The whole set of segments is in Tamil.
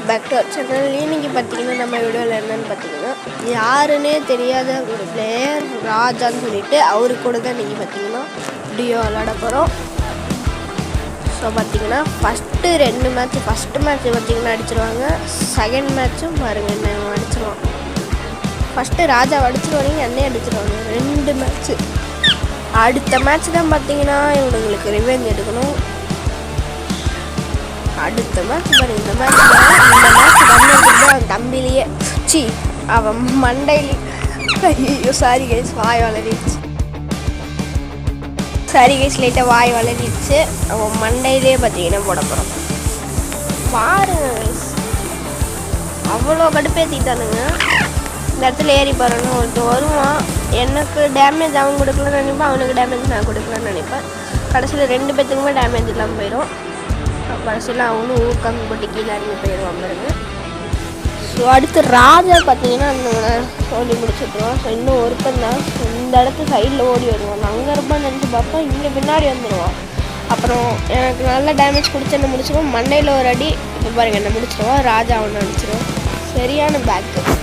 Back to our channel. இன்னைக்கு பார்த்தீங்கன்னா நம்ம வீடியோவில் என்னென்னு பார்த்தீங்கன்னா யாருன்னே தெரியாத ஒரு பிளேயர் ராஜான்னு சொல்லிட்டு அவரு கூட தான் இன்றைக்கி பார்த்தீங்கன்னா டியோ விளாட போகிறோம். ஸோ பார்த்தீங்கன்னா ஃபஸ்ட்டு மேட்ச் பார்த்தீங்கன்னா அடிச்சிருவாங்க. செகண்ட் மேட்சும் பாருங்கள் என்ன அடிச்சிருவான். ஃபஸ்ட்டு ராஜா அடிச்சிருவாங்க, என்னையே அடிச்சிருவாங்க. 2 மேட்ச்சு. அடுத்த மேட்ச் தான் பார்த்தீங்கன்னா இவங்களுக்கு ரிவெஞ்ச் எடுக்கணும். அடுத்த மேட்ச் பாருங்க. இந்த மேட்ச் அவன் தம்பிலேயே அவன் மண்டையிலே ஐயோ சாரி கைஸ் வாய் வளரிடுச்சு. லைட்டாக வாய் வளரிடுச்சு. அவன் மண்டையிலே பார்த்தீங்கன்னா போட போகிறான் பாருங்க கைஸ். அவ்வளோ கடுப்பேற்றிட்டானுங்க. இந்த இடத்துல ஏறி பாருங்க. ஒருத்தர் வருவான், எனக்கு டேமேஜ் அவன் கொடுக்கலான்னு நினைப்பேன், அவனுக்கு டேமேஜ் நான் கொடுக்கலான்னு நினைப்பேன். கடைசியில் 2 பேத்துக்குமே டேமேஜ் இல்லாமல் போயிடும். கடைசியில் அவனும் ஊக்கம் போட்டு கீழே இறங்கி போயிடுவான் பாருங்க. ஸோ அடுத்து ராஜா பார்த்தீங்கன்னா அந்த ஓடி முடிச்சுட்ருவான். ஸோ இன்னும் ஒருத்தன் தான் இந்த இடத்து சைடில் ஓடி வருவான். அங்கே இருப்பான்னு நினச்சி பார்த்தா இங்கே பின்னாடி வந்துடுவான். அப்புறம் எனக்கு நல்ல டேமேஜ் கொடுத்து என்ன முடிச்சிடுவோம். மண்டையில் ஒரு அடி இப்போ பாருங்கள் என்ன முடிச்சிடுவான். ராஜா அவனை அடிச்சிடுவான். சரியான பேக்கப்பு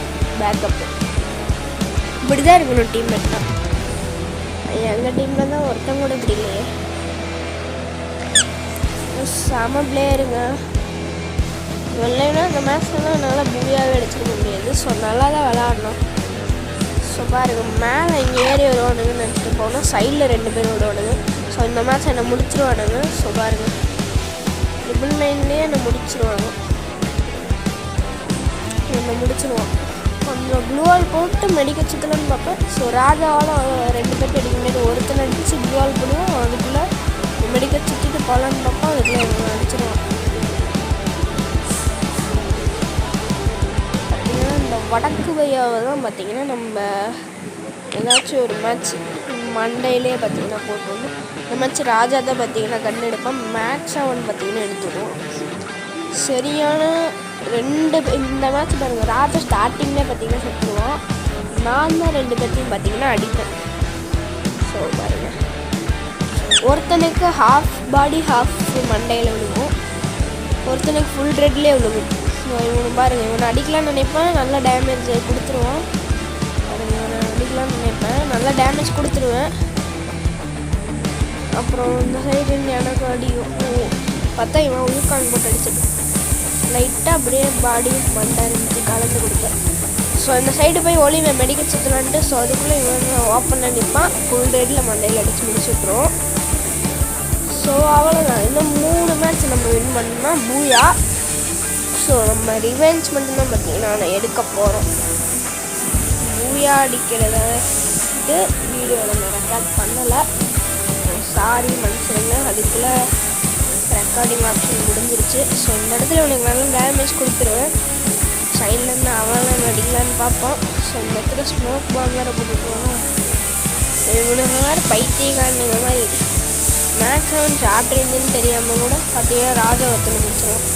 இப்படி தான் இருக்கணும் டீம்மேட் தான். எங்கள் டீமில் தான் ஒருத்தன் கூட இப்படி இல்லையே. செம பிளேயருங்க. இல்லைன்னா இந்த மேட்ச்லாம் என்னால் பூயாகவே அடிச்சிருக்க முடியாது. ஸோ நல்லா தான் விளாடணும். ஸோ பாருங்கள் மேலே இங்கே ஏறி வருவானுங்கன்னு நினச்சிட்டு போனோம். சைடில் 2 பேர் விடுவானுங்க. ஸோ இந்த மேட்ச் என்னை முடிச்சிருவானுங்க. ஸோ பாருங்கள் 999 என்னை முடிச்சிருவாங்க. கொஞ்சம் க்ளூவால் போட்டு மெடிக்க சுற்றலான்னு பார்ப்பேன். ஸோ ராஜாவால் 2 பேர்ட்டு அடிக்க முடியாது. ஒருத்தனை அடித்து க்ளூவால் போடுவோம். அதுக்குள்ளே மெடிக்க சுற்றிட்டு போகலான்னு பார்ப்போம். அதுக்குள்ளே இவங்க அடிச்சிடுவோம். பார்த்தீங்கன்னா இந்த வடக்கு பையாவை தான் பார்த்தீங்கன்னா நம்ம ஏதாச்சும் ஒரு மேட்ச் மண்டையிலே பார்த்தீங்கன்னா போட்டுருவோம். இந்த மேட்ச் ராஜா தான் பார்த்தீங்கன்னா கண் எடுப்பான். மேட்ச் அவன் பார்த்தீங்கன்னா எடுத்துடுவோம். சரியான 2 இந்த மேட்ச் பாருங்கள். ராஜா ஸ்டார்டிங்லேயே பார்த்தீங்கன்னா சுற்றுவான். நான் தான் 2 பேர்த்தையும் பார்த்தீங்கன்னா அடிப்பேன். ஸோ பாருங்கள், ஒருத்தனுக்கு ஹாஃப் பாடி ஹாஃப் மண்டையில் விழுகும், ஒருத்தனுக்கு ஃபுல் ரெட்லேயே விழுகும். இவனு பாருங்கள், இவனை அடிக்கலான்னு நினைப்பேன், நல்ல டேமேஜ் கொடுத்துருவான். பாருங்கள், இவனை அடிக்கலான்னு நினைப்பேன், நல்ல டேமேஜ் கொடுத்துருவேன். அப்புறம் இந்த சைடு எனக்கு அடியும் பார்த்தா இவன் ஊக்கான் போட்டு அடிச்சிடும். லைட்டாக அப்படியே பாடி மண்டை இருந்துச்சு கலந்து கொடுப்பேன். ஸோ இந்த சைடு போய் ஒளிவன் மெடிக்க சுற்றலான்ட்டு. ஸோ அதுக்குள்ளே இவன் ஓப்பன் நிற்பான். ஃபுல் ரெட்டில் மண்டையில் அடித்து முடிச்சு விட்ருவோம். ஸோ அவ்வளோதான். இன்னும் 3 மேட்ச் நம்ம வின் பண்ணோம்னா பூயா. ஸோ நம்ம ரிவெஞ்ச் மட்டும்தான் பார்த்தீங்கன்னா நான் எடுக்க போகிறோம். பூயா அடிக்கிறத வீடியோவில் நான் ரெக்கார்ட் பண்ணலை. சாரி மனுஷங்க, அதுக்குள்ளே ரெக்கார்டிங் ஆப்ஷன் முடிஞ்சிருச்சு. ஸோ இந்த இடத்துல உனக்கு நல்ல டேமேஜ் கொடுத்துருவேன். சைட்லேருந்து அவனை அடிக்கலான்னு பார்ப்போம். ஸோ இந்த இடத்துல ஸ்மோக் பால் வேறு போட்டுக்குவோம். இவனுங்க வேறு பைத்தியக்காரனுங்க மாதிரி மேக்ஸிமம் ஷார்ட் ரேஞ்சுன்னு தெரியாமல் கூட பார்த்தீங்கன்னா ராஜா ஒருத்தனை முடிச்சிடும்.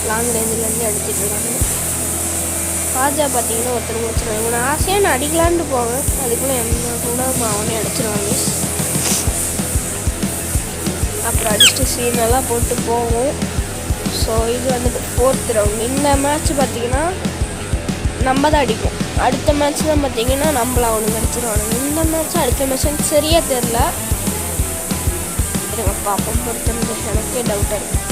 லாங் ரேஞ்சிலேருந்து அடிச்சிட்டு இருக்காங்க. ராஜா பார்த்தீங்கன்னா ஒருத்தனை முடிச்சிடுவாங்க. இவனை ஆசையாக நான் அடிக்கலான்ட்டு போவேன். அதுக்குள்ளே என்ன கூட அவனே அடிச்சிடுவாங்க. அப்புறம் அடிச்சுட்டு சீனெல்லாம் போட்டு போகும். ஸோ இது வந்துட்டு 4th ரவுண்ட். இந்த மேட்ச் பார்த்திங்கன்னா நம்ம தான் அடிப்போம். அடுத்த மேட்ச் தான் பார்த்திங்கன்னா நம்மள அவனுக்கு அடிச்சிடுவானுங்க. இந்த மேட்ச் அடுத்த மேட்ச் எனக்கு சரியாக தெரில. பார்ப்போம் பொறுத்தது எனக்கே டவுட்டாக இருக்குது.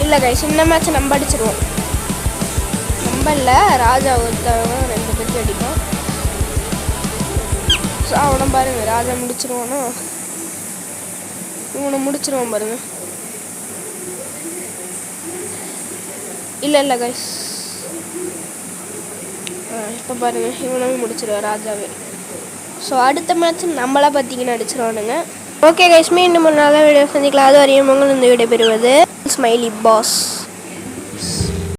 இல்லை கைஸ், இந்த மேட்ச் நம்ம அடிச்சிடுவோம். நம்ம இல்லை, ராஜா ஒருத்தவங்க 2 பேர்த்து அடிப்போம். ஸோ அவனை பாருங்கள், ராஜா முடிச்சிருவானோ, இவனை முடிச்சிருவான் பாருங்கள். இல்லை கைஸ், இப்போ பாருங்கள் இவனவே முடிச்சிருவான் ராஜாவே. ஸோ அடுத்த மேட்ச் நம்மளா பார்த்தீங்கன்னா அடிச்சிருவானுங்க. ஓகே கைஸ், மீண்டும் ஒரு நல்ல வீடியோ சந்திக்கலாம். அது வரையும் உங்கள் இந்த வீடியோ பெறுவது ஸ்மைலி பாஸ்.